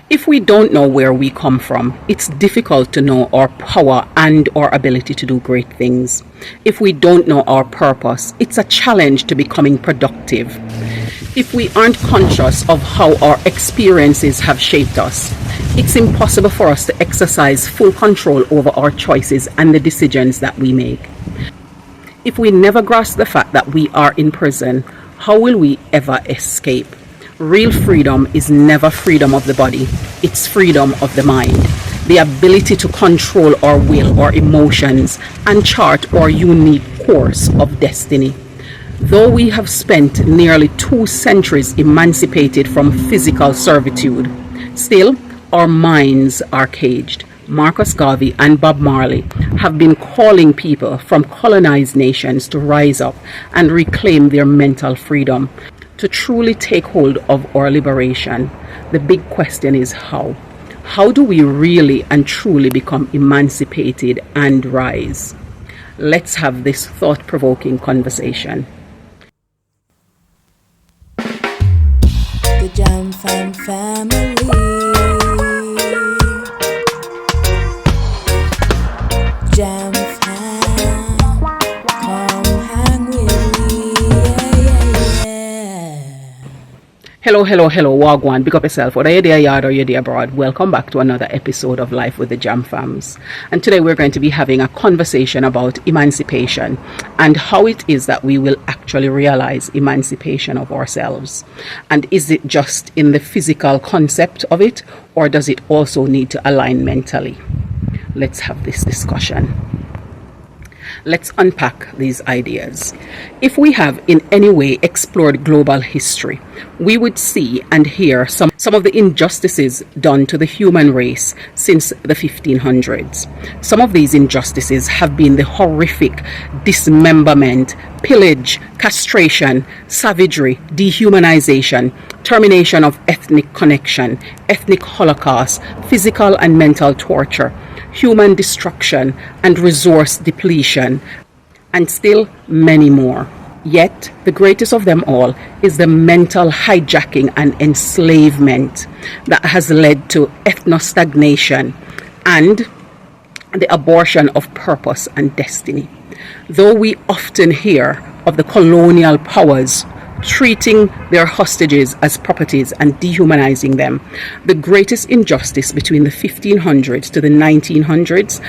If we don't know where we come from, it's difficult to know our power and our ability to do great things. If we don't know our purpose, it's a challenge to becoming productive. If we aren't conscious of how our experiences have shaped us, it's impossible for us to exercise full control over our choices and the decisions that we make. If we never grasp the fact that we are in prison, how will we ever escape? Real freedom is never freedom of the body, it's freedom of the mind. The ability to control our will, our emotions, and chart our unique course of destiny. Though we have spent nearly 2 centuries emancipated from physical servitude, still our minds are caged. Marcus Garvey and Bob Marley have been calling people from colonized nations to rise up and reclaim their mental freedom, to truly take hold of our liberation. The big question is how? How do we really and truly become emancipated and rise? Let's have this thought-provoking conversation. The Jam Fam family. Jam Fam, come hang with me. Yeah. Hello, Wagwan. Big up yourself. Whether you're there yard or you're there abroad, welcome back to another episode of Life with the Jam Fams. And today we're going to be having a conversation about emancipation and how it is that we will actually realize emancipation of ourselves. And is it just in the physical concept of it, or does it also need to align mentally? Let's have this discussion. Let's unpack these ideas. If we have in any way explored global history, we would see and hear some of the injustices done to the human race since the 1500s. Some of these injustices have been the horrific dismemberment, pillage, castration, savagery, dehumanization, termination of ethnic connection, ethnic holocaust, physical and mental torture, human destruction and resource depletion, and still many more. Yet, the greatest of them all is the mental hijacking and enslavement that has led to ethno-stagnation and the abortion of purpose and destiny. Though we often hear of the colonial powers treating their hostages as properties and dehumanizing them, the greatest injustice between the 1500s to the 1900s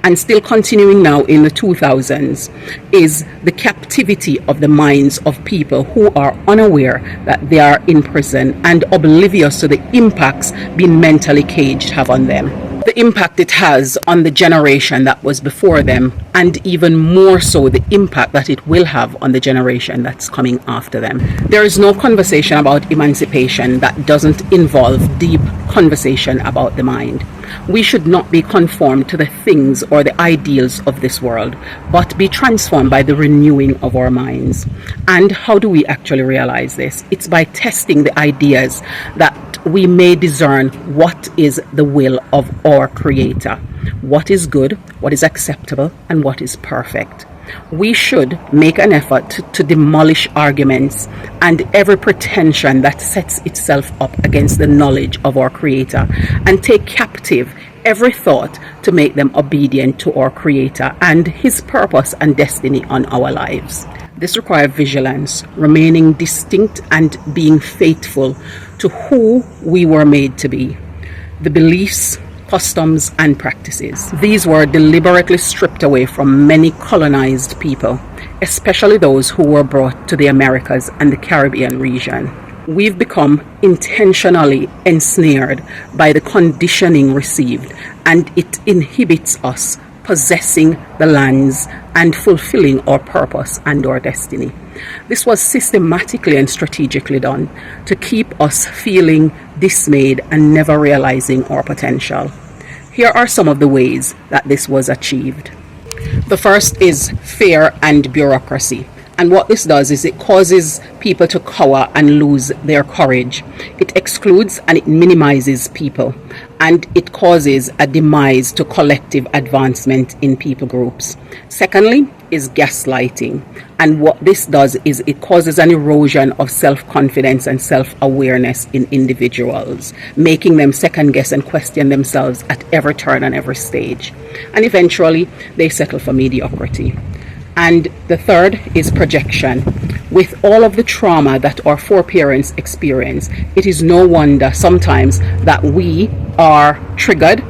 and still continuing now in the 2000s is the captivity of the minds of people who are unaware that they are in prison and oblivious to the impacts being mentally caged have on them. The impact it has on the generation that was before them, and even more so the impact that it will have on the generation that's coming after them. There is no conversation about emancipation that doesn't involve deep conversation about the mind. We should not be conformed to the things or the ideals of this world, but be transformed by the renewing of our minds. And how do we actually realize this? It's by testing the ideas that we may discern what is the will of our Creator, what is good, what is acceptable, and what is perfect. We should make an effort to demolish arguments and every pretension that sets itself up against the knowledge of our Creator, and take captive every thought to make them obedient to our Creator and His purpose and destiny on our lives. This requires vigilance, remaining distinct and being faithful to who we were made to be, the beliefs, customs, and practices. These were deliberately stripped away from many colonized people, especially those who were brought to the Americas and the Caribbean region. We've become intentionally ensnared by the conditioning received, and it inhibits us possessing the lands and fulfilling our purpose and our destiny. This was systematically and strategically done to keep us feeling dismayed and never realizing our potential. Here are some of the ways that this was achieved. The first is fear and bureaucracy. And what this does is it causes people to cower and lose their courage. It excludes and it minimizes people. And it causes a demise to collective advancement in people groups. Secondly, is gaslighting. And what this does is it causes an erosion of self-confidence and self-awareness in individuals, making them second guess and question themselves at every turn and every stage. And eventually they settle for mediocrity. And the third is projection. With all of the trauma that our foreparents experience, it is no wonder sometimes that we are triggered,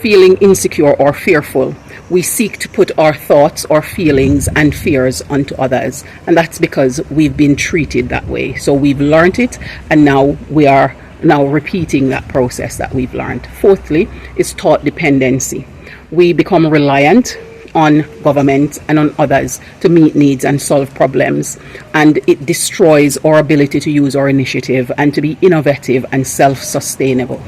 feeling insecure or fearful. We seek to put our thoughts or feelings and fears onto others, and that's because we've been treated that way. So we've learned it, and now we are repeating that process that we've learned. Fourthly is thought dependency. We become reliant on government and on others to meet needs and solve problems, and it destroys our ability to use our initiative and to be innovative and self-sustainable.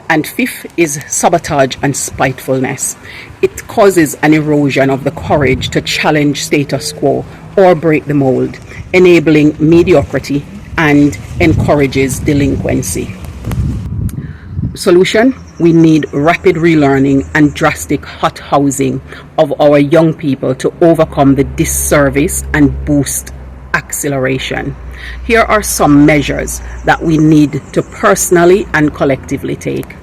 And fifth is sabotage and spitefulness. It causes an erosion of the courage to challenge status quo or break the mold, enabling mediocrity and encourages delinquency. Solution: we need rapid relearning and drastic hot housing of our young people to overcome the disservice and boost acceleration. Here are some measures that we need to personally and collectively take.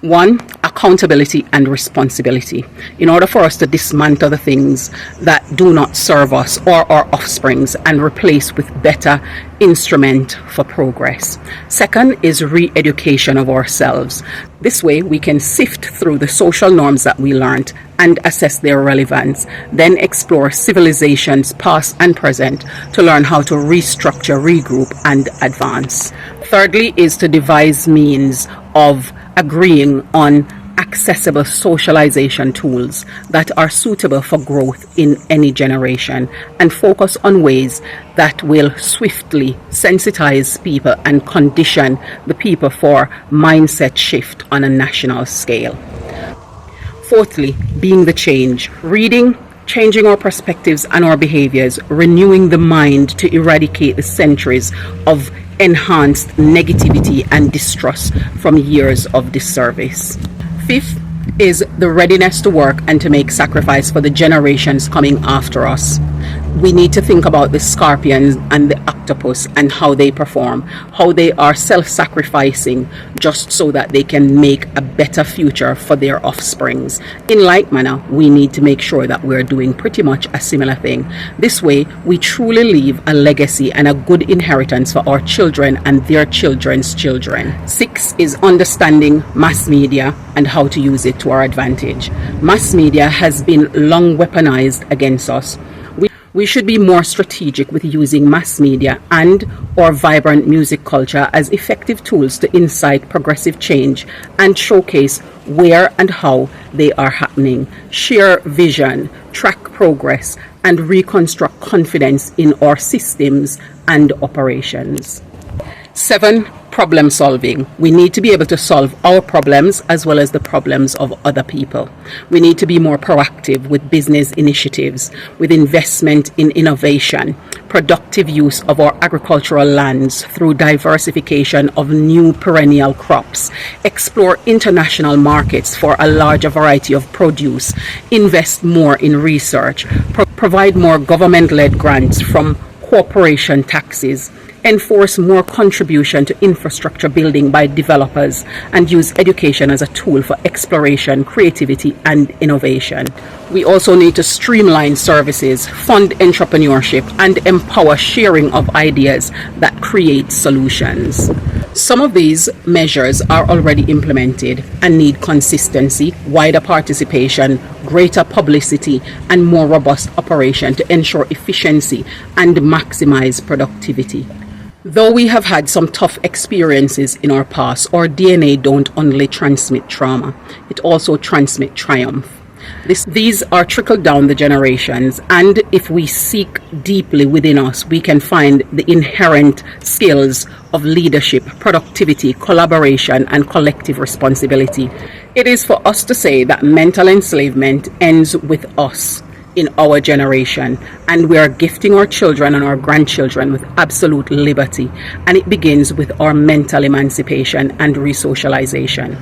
1. Accountability and responsibility. In order for us to dismantle the things that do not serve us or our offsprings and replace with better instrument for progress. Second is re-education of ourselves. This way we can sift through the social norms that we learned and assess their relevance, then explore civilizations past and present to learn how to restructure, regroup, and advance. Thirdly is to devise means of agreeing on accessible socialization tools that are suitable for growth in any generation, and focus on ways that will swiftly sensitize people and condition the people for mindset shift on a national scale. Fourthly, being the change. Reading, changing our perspectives and our behaviors, renewing the mind to eradicate the centuries of enhanced negativity and distrust from years of disservice. Fifth is the readiness to work and to make sacrifice for the generations coming after us. We need to think about the scorpions and the octopus and how they perform, how they are self-sacrificing just so that they can make a better future for their offsprings. In like manner, we need to make sure that we're doing pretty much a similar thing. This way, we truly leave a legacy and a good inheritance for our children and their children's children. 6 is understanding mass media and how to use it to our advantage. Mass media has been long weaponized against us. We should be more strategic with using mass media and or vibrant music culture as effective tools to incite progressive change and showcase where and how they are happening, share vision, track progress, and reconstruct confidence in our systems and operations. 7. Problem solving. We need to be able to solve our problems as well as the problems of other people. We need to be more proactive with business initiatives, with investment in innovation, productive use of our agricultural lands through diversification of new perennial crops, explore international markets for a larger variety of produce, invest more in research, provide more government-led grants from corporation taxes, enforce more contribution to infrastructure building by developers, and use education as a tool for exploration, creativity, and innovation. We also need to streamline services, fund entrepreneurship, and empower sharing of ideas that create solutions. Some of these measures are already implemented and need consistency, wider participation, greater publicity, and more robust operation to ensure efficiency and maximize productivity. Though we have had some tough experiences in our past, our DNA don't only transmit trauma, it also transmits triumph. These are trickled down the generations, and if we seek deeply within us, we can find the inherent skills of leadership, productivity, collaboration, and collective responsibility. It is for us to say that mental enslavement ends with us in our generation, and we are gifting our children and our grandchildren with absolute liberty, and it begins with our mental emancipation and resocialization.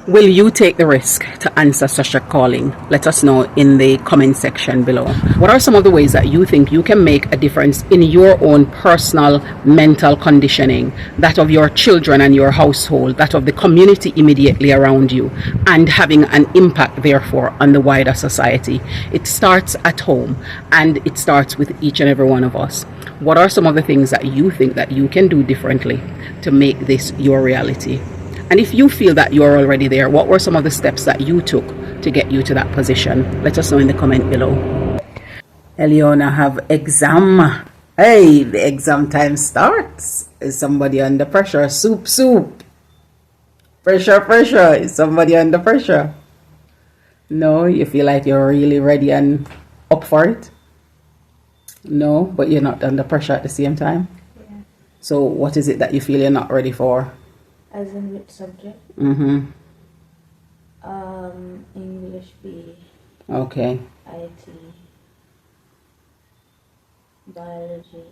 Will you take the risk to answer such a calling? Let us know in the comment section below. What are some of the ways that you think you can make a difference in your own personal mental conditioning, that of your children and your household, that of the community immediately around you, and having an impact therefore on the wider society? It starts at home, and it starts with each and every one of us. What are some of the things that you think that you can do differently to make this your reality? And if you feel that you're already there, what were some of the steps that you took to get you to that position? Let us know in the comment below. Eliona have exam. Hey, the exam time starts. Is somebody under pressure? Soup. Pressure. Is somebody under pressure? No, you feel like you're really ready and up for it? No, but you're not under pressure at the same time? Yeah. So what is it that you feel you're not ready for? As in which subject? English B. Okay. IT. Biology.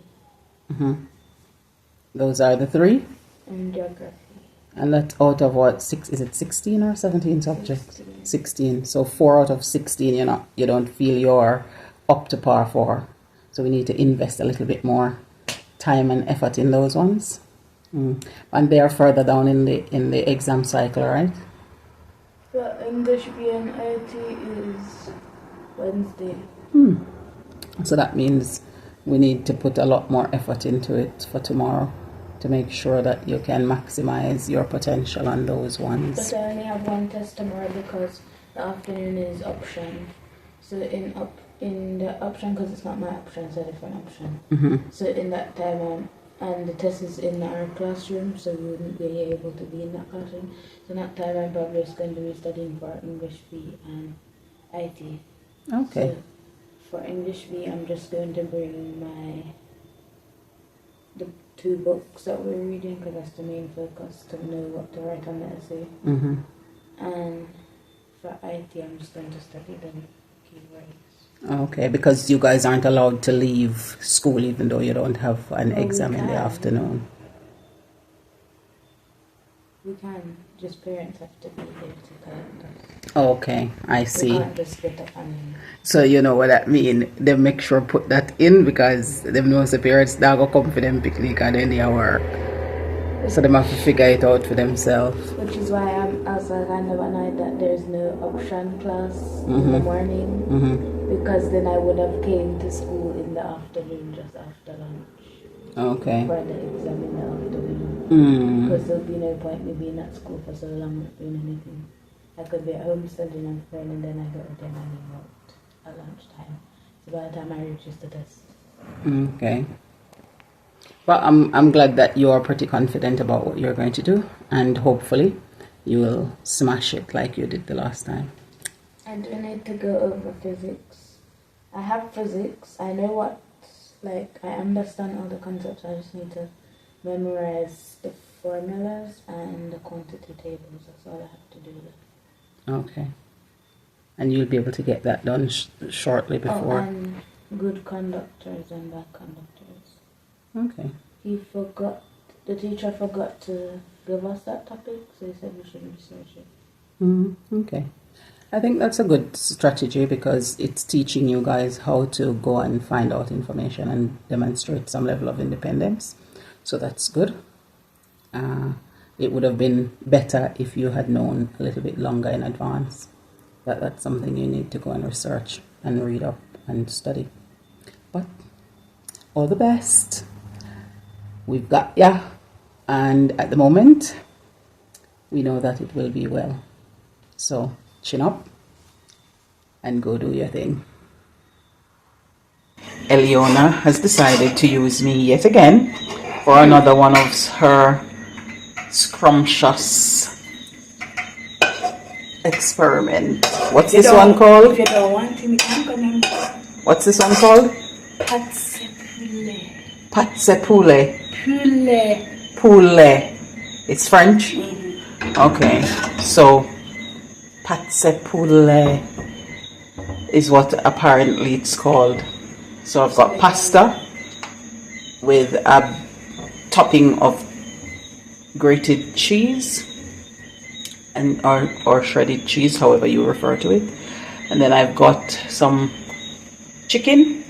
Those are the three? And geography. And that's out of what, is it 16 or 17 subjects? 16. So 4 out of 16 you don't feel you're up to par for. So we need to invest a little bit more time and effort in those ones. And they are further down in the exam cycle, right? The English B and IT is Wednesday. So that means we need to put a lot more effort into it for tomorrow to make sure that you can maximize your potential on those ones. But I only have one test tomorrow because the afternoon is option. So in the option, because it's not my option, it's a different option. So in that time, and the test is in our classroom, so we wouldn't be able to be in that classroom. So in that time, I'm probably just going to be studying for English B and IT. Okay. So for English B, I'm just going to bring the 2 books that we're reading, because that's the main focus, to know what to write on the essay. And for IT, I'm just going to study the keywords. Okay, because you guys aren't allowed to leave school even though you don't have an exam in the afternoon. We can, just parents have to be there to collect us. Okay, I see. We can't just get up and... So you know what that mean? They make sure put that in because them knows the parents that go come for them picnic and then they work. So they have to figure it out for themselves. Which is why I was like, I never know that there's no option class in the morning. Because then I would have came to school in the afternoon, just after lunch. Okay. For the exam in the afternoon. Because there'll be no point me being at school for so long not doing anything. I could be at home studying and praying, and then I go to them and out at lunchtime. So by the time I reach the test. Okay. Well, I'm glad that you are pretty confident about what you're going to do, and hopefully you will smash it like you did the last time. I do need to go over physics. I have physics. I know I understand all the concepts. I just need to memorize the formulas and the quantity tables. That's all I have to do. Okay. And you'll be able to get that done shortly before. And good conductors and bad conductors. Okay. The teacher forgot to give us that topic, so he said we should research it. Okay. I think that's a good strategy because it's teaching you guys how to go and find out information and demonstrate some level of independence. So that's good. It would have been better if you had known a little bit longer in advance that that's something you need to go and research and read up and study. But all the best. We've got ya. And at the moment, we know that it will be well. So chin up and go do your thing. Eliona has decided to use me yet again for another one of her scrumptious experiment. What's this one called? If you don't want him, you can't go name. What's this one called? Patsepule. Patsepule. Poulet. Poulet. It's French? Okay. So, patsepule is what apparently it's called. So I've got pasta with a topping of grated cheese and or shredded cheese, however you refer to it. And then I've got some chicken,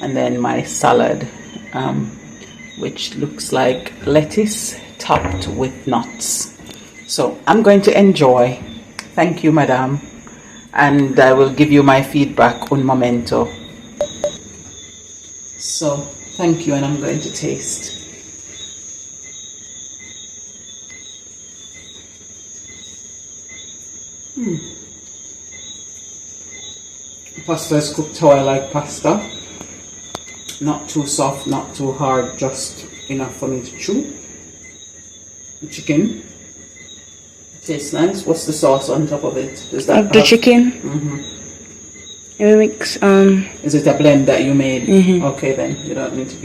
and then my salad, which looks like lettuce topped with nuts. So I'm going to enjoy. Thank you, madam, and I will give you my feedback un momento. So thank you, and I'm going to taste. Pasta is cooked how I like pasta. Not too soft, not too hard, just enough for me to chew. The chicken tastes nice. What's the sauce on top of it? Does that The chicken. We mix. Is it a blend that you made? Okay, then you don't need to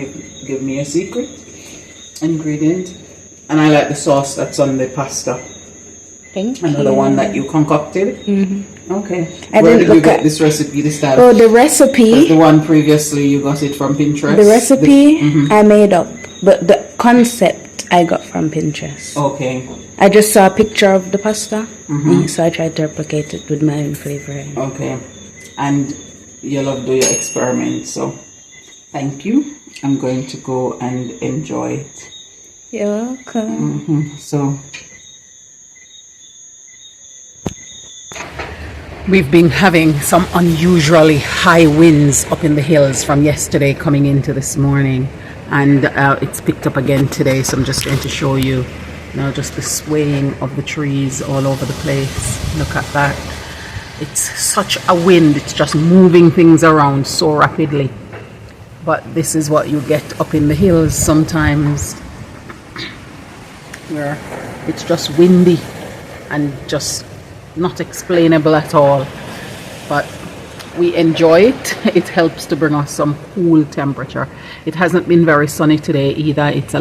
give me a secret ingredient. And I like the sauce that's on the pasta. Thank you. Another one that you concocted. Okay. I Where didn't did you look get at this recipe this time? Oh, the recipe. The one previously you got it from Pinterest. The recipe I made up, but the concept I got from Pinterest. Okay. I just saw a picture of the pasta, so I tried to replicate it with my own flavor. Okay. And you love do your experiment, so thank you. I'm going to go and enjoy it. You're welcome. So we've been having some unusually high winds up in the hills from yesterday coming into this morning, and it's picked up again today. So I'm just going to show you now just the swaying of the trees all over the place. Look at that. It's such a wind, it's just moving things around so rapidly. But this is what you get up in the hills sometimes, where it's just windy and just not explainable at all. But we enjoy it. It helps to bring us some cool temperature. It hasn't been very sunny today either. It's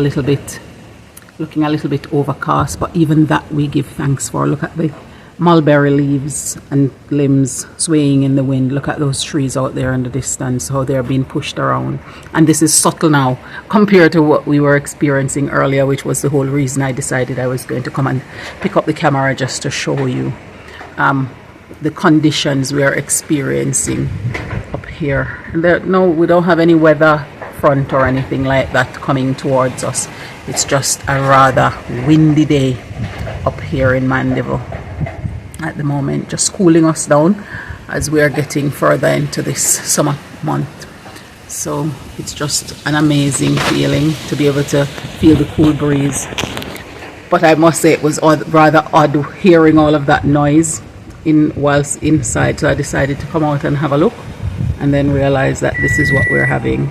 looking a little bit overcast, but even that we give thanks for. Look at the mulberry leaves and limbs swaying in the wind. Look at those trees out there in the distance, how they're being pushed around. And this is subtle now compared to what we were experiencing earlier, which was the whole reason I decided I was going to come and pick up the camera just to show you the conditions we are experiencing up here. No, we don't have any weather front or anything like that coming towards us. It's just a rather windy day up here in Mandeville at the moment, just cooling us down as we are getting further into this summer month. So it's just an amazing feeling to be able to feel the cool breeze. But I must say it was rather odd hearing all of that noise whilst inside, so I decided to come out and have a look, and then realize that this is what we're having.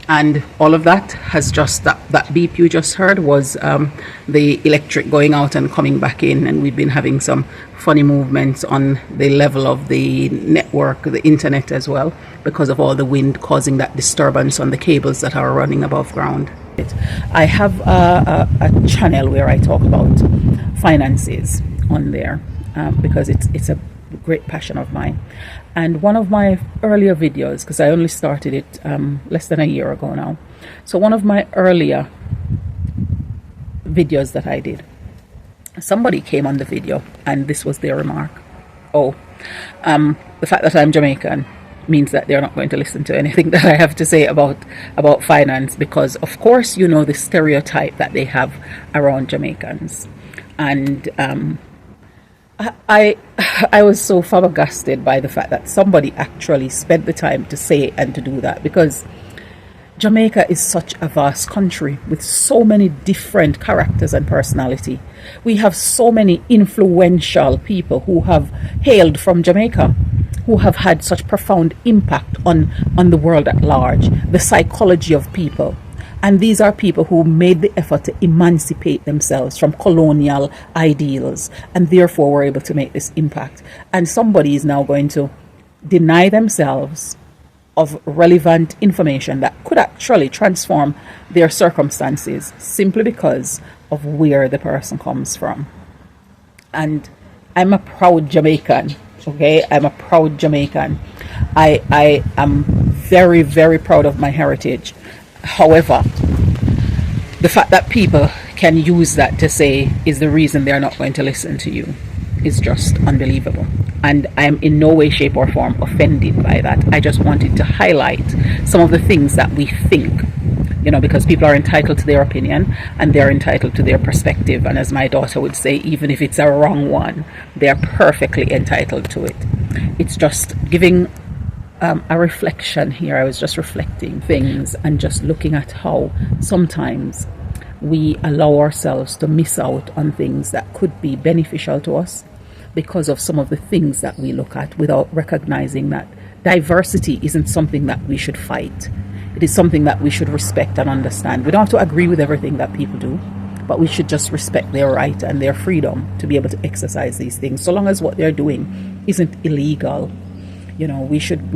And all of that has just, that beep you just heard was the electric going out and coming back in. And we've been having some funny movements on the level of the network, the internet as well, because of all the wind causing that disturbance on the cables that are running above ground. I have a channel where I talk about finances on there because it's a great passion of mine. And one of my earlier videos, because I only started it less than a year ago now, so one of my earlier videos that I did, somebody came on the video and this was their remark: the fact that I'm Jamaican means that they're not going to listen to anything that I have to say about finance, because of course you know the stereotype that they have around Jamaicans. And I was so flabbergasted by the fact that somebody actually spent the time to say and to do that, because Jamaica is such a vast country with so many different characters and personality. We have so many influential people who have hailed from Jamaica, who have had such profound impact on the world at large, the psychology of people. And these are people who made the effort to emancipate themselves from colonial ideals, and therefore were able to make this impact. And somebody is now going to deny themselves of relevant information that could actually transform their circumstances simply because of where the person comes from. And I'm a proud Jamaican, okay? I'm a proud Jamaican. I am very, very proud of my heritage. However, the fact that people can use that to say is the reason they're not going to listen to you is just unbelievable. And I'm in no way, shape, or form offended by that. I just wanted to highlight some of the things that we think, because people are entitled to their opinion and they're entitled to their perspective. And as my daughter would say, even if it's a wrong one, they're perfectly entitled to it. It's just giving a reflection here. I was just reflecting things and just looking at how sometimes we allow ourselves to miss out on things that could be beneficial to us because of some of the things that we look at, without recognizing that diversity isn't something that we should fight. It is something that we should respect and understand. We don't have to agree with everything that people do, but we should just respect their right and their freedom to be able to exercise these things, so long as what they're doing isn't illegal. We should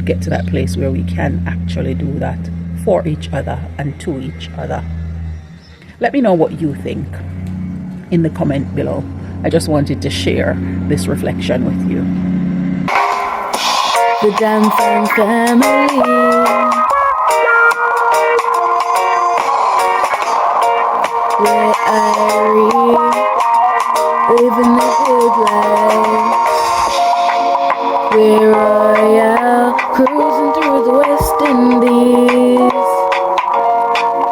get to that place where we can actually do that for each other and to each other. Let me know what you think in the comment below. I just wanted to share this reflection with you. The Jam Fam family. Where I living the good life. We're royal, cruising through the West Indies,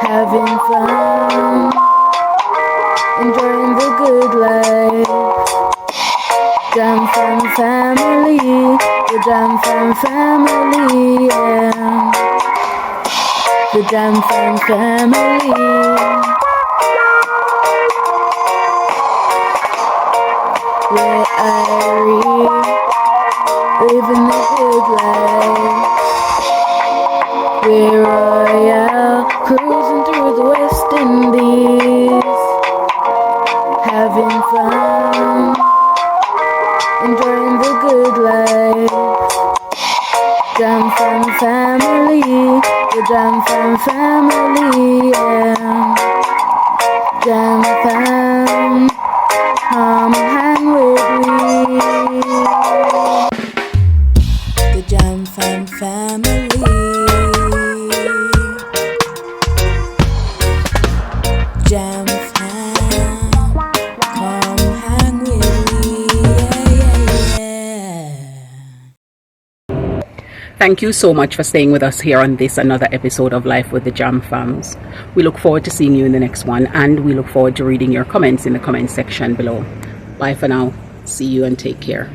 having fun, enjoying the good life. Jam Fam family, the Jam Fam family, yeah. The Jam Fam family. Where I living the good life. We're royal, cruising through the West Indies, having fun, enjoying the good life. Jam Fam family, the Jam Fam family, yeah. Jam Fam, come hang with me. The Jam Fam family. Jam Fam, come hang with me. Yeah. Thank you so much for staying with us here on this another episode of Life with the Jam Fams. We look forward to seeing you in the next one, and we look forward to reading your comments in the comment section below. Bye for now. See you and take care.